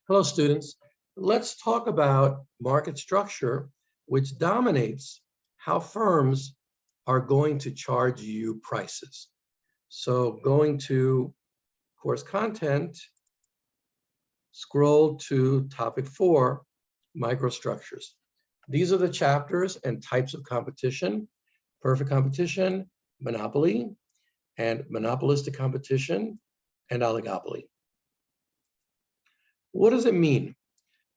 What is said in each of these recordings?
Hello, students. Let's talk about market structure, which dominates how firms are going to charge you prices. So going to course content, scroll to topic 4, microstructures. These are the chapters and types of competition: perfect competition, monopoly, and monopolistic competition, and oligopoly. What does it mean?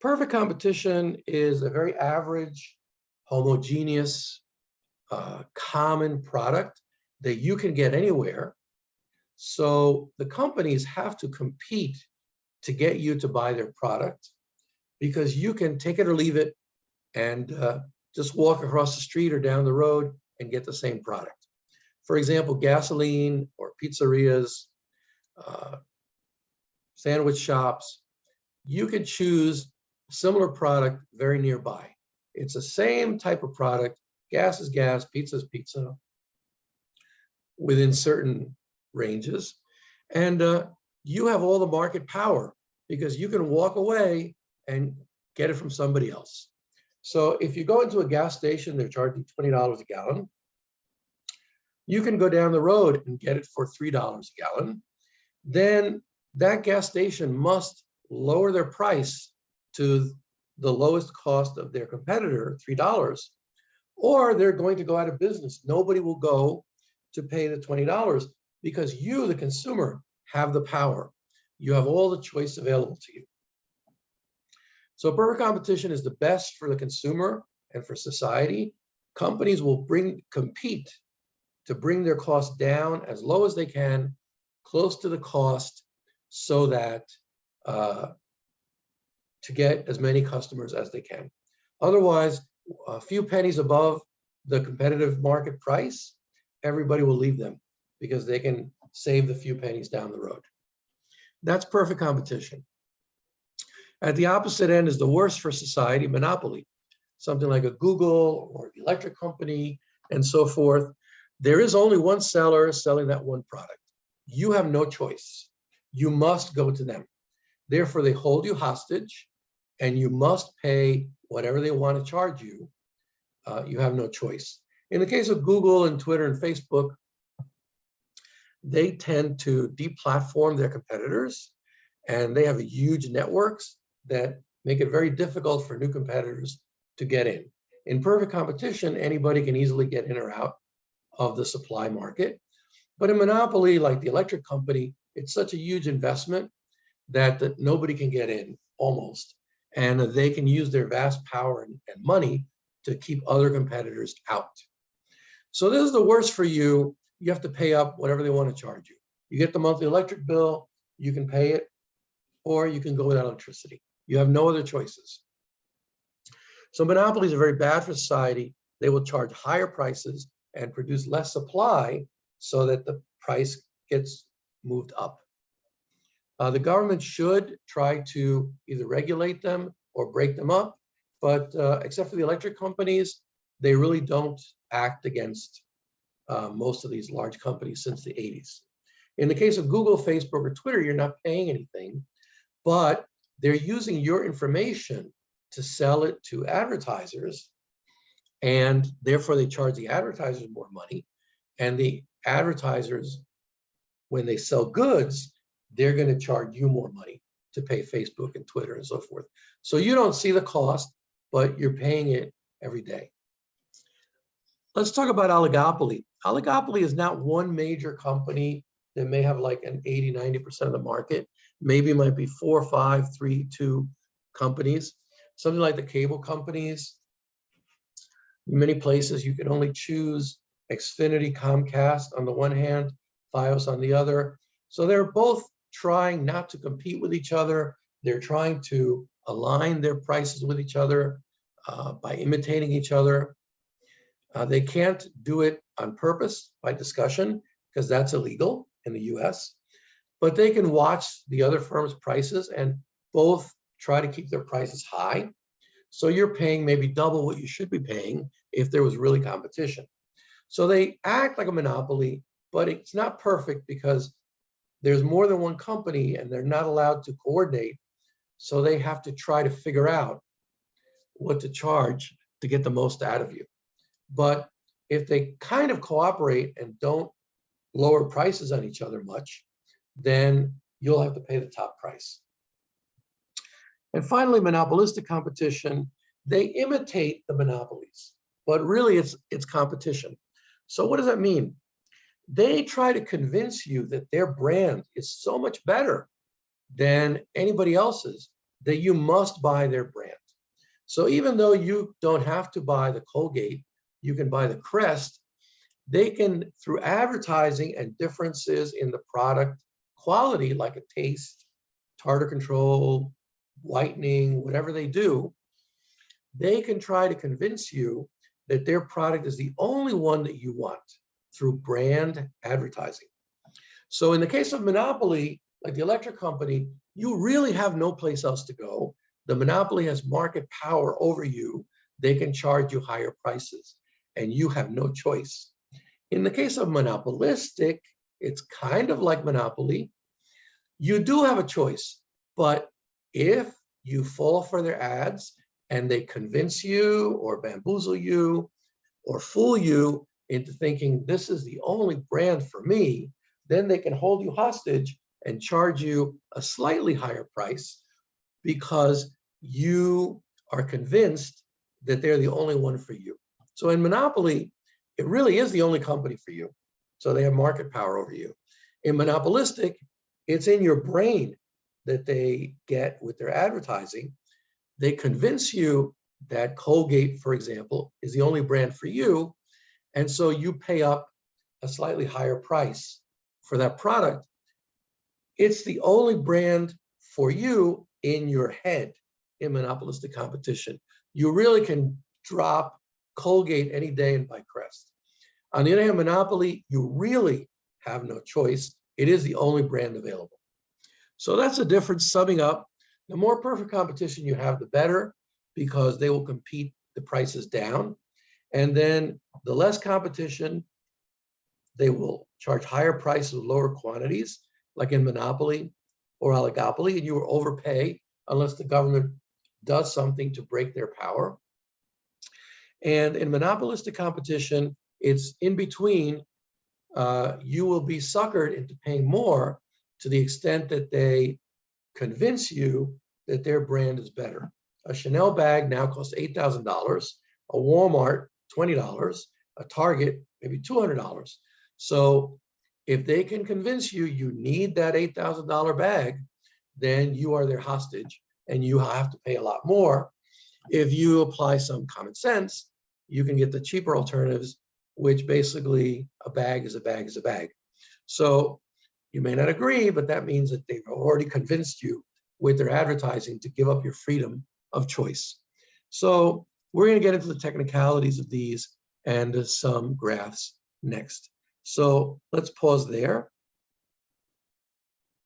Perfect competition is a very average, homogeneous, common product that you can get anywhere. So the companies have to compete to get you to buy their product, because you can take it or leave it and just walk across the street or down the road and get the same product. For example, gasoline or pizzerias, sandwich shops, you could choose a similar product very nearby. It's the same type of product. Gas is gas, pizza is pizza, within certain ranges. And you have all the market power because you can walk away and get it from somebody else. So if you go into a gas station, they're charging $20 a gallon. You can go down the road and get it for $3 a gallon. Then that gas station must lower their price to the lowest cost of their competitor, $3, or they're going to go out of business. Nobody will go to pay the $20 because you, the consumer, have the power. You have all the choice available to you. So perfect competition is the best for the consumer and for society. Companies will compete to bring their costs down as low as they can, close to the cost, so that to get as many customers as they can. Otherwise, a few pennies above the competitive market price, everybody will leave them because they can save the few pennies down the road. That's perfect competition. At the opposite end is the worst for society, monopoly. Something like a Google or the electric company and so forth. There is only one seller selling that one product. You have no choice. You must go to them. Therefore, they hold you hostage, and you must pay whatever they want to charge you. You have no choice. In the case of Google and Twitter and Facebook, they tend to deplatform their competitors, and they have huge networks that make it very difficult for new competitors to get in. In perfect competition, anybody can easily get in or out of the supply market. But in monopoly, like the electric company, it's such a huge investment that nobody can get in, almost. And they can use their vast power and money to keep other competitors out. So this is the worst for you. You have to pay up whatever they want to charge you. You get the monthly electric bill, you can pay it, or you can go without electricity. You have no other choices. So monopolies are very bad for society. They will charge higher prices and produce less supply so that the price gets moved up. The government should try to either regulate them or break them up, but except for the electric companies, they really don't act against most of these large companies since the 80s. In the case of Google, Facebook, or Twitter, you're not paying anything, but they're using your information to sell it to advertisers, and therefore they charge the advertisers more money, and the advertisers, when they sell goods, they're going to charge you more money to pay Facebook and Twitter and so forth. So you don't see the cost, but you're paying it every day. Let's talk about oligopoly. Oligopoly is not one major company that may have like an 80, 90% of the market. Maybe it might be 4, 5, 3, 2 companies. Something like the cable companies. In many places, you can only choose Xfinity, Comcast on the one hand, Fios on the other. So they're both trying not to compete with each other. They're trying to align their prices with each other by imitating each other. They can't do it on purpose by discussion because that's illegal in the US, but they can watch the other firm's prices and both try to keep their prices high. So you're paying maybe double what you should be paying if there was really competition. So they act like a monopoly, but it's not perfect because there's more than one company and they're not allowed to coordinate. So they have to try to figure out what to charge to get the most out of you. But if they kind of cooperate and don't lower prices on each other much, then you'll have to pay the top price. And finally, monopolistic competition, they imitate the monopolies, but really it's competition. So what does that mean? They try to convince you that their brand is so much better than anybody else's that you must buy their brand. So even though you don't have to buy the Colgate, you can buy the Crest, they can, through advertising and differences in the product quality, like a taste, tartar control, whitening, whatever they do, they can try to convince you that their product is the only one that you want through brand advertising. So in the case of monopoly, like the electric company, you really have no place else to go. The monopoly has market power over you. They can charge you higher prices, and you have no choice. In the case of monopolistic, it's kind of like monopoly. You do have a choice, but if you fall for their ads and they convince you or bamboozle you or fool you into thinking this is the only brand for me, then they can hold you hostage and charge you a slightly higher price because you are convinced that they're the only one for you. So in monopoly, it really is the only company for you. So they have market power over you. In monopolistic, it's in your brain that they get with their advertising. They convince you that Colgate, for example, is the only brand for you. And so you pay up a slightly higher price for that product. It's the only brand for you in your head in monopolistic competition. You really can drop Colgate any day and buy Crest. On the other hand, monopoly, you really have no choice. It is the only brand available. So that's the difference. Summing up, the more perfect competition you have, the better, because they will compete the prices down. And then the less competition, they will charge higher prices with lower quantities, like in monopoly or oligopoly, and you will overpay unless the government does something to break their power. And in monopolistic competition, it's in between. You will be suckered into paying more to the extent that they convince you that their brand is better. A Chanel bag now costs $8,000, a Walmart, $20, a Target, maybe $200. So if they can convince you you need that $8,000 bag, then you are their hostage and you have to pay a lot more. If you apply some common sense, you can get the cheaper alternatives, which basically a bag is a bag is a bag. So you may not agree, but that means that they've already convinced you with their advertising to give up your freedom of choice. So we're going to get into the technicalities of these and some graphs next. So let's pause there.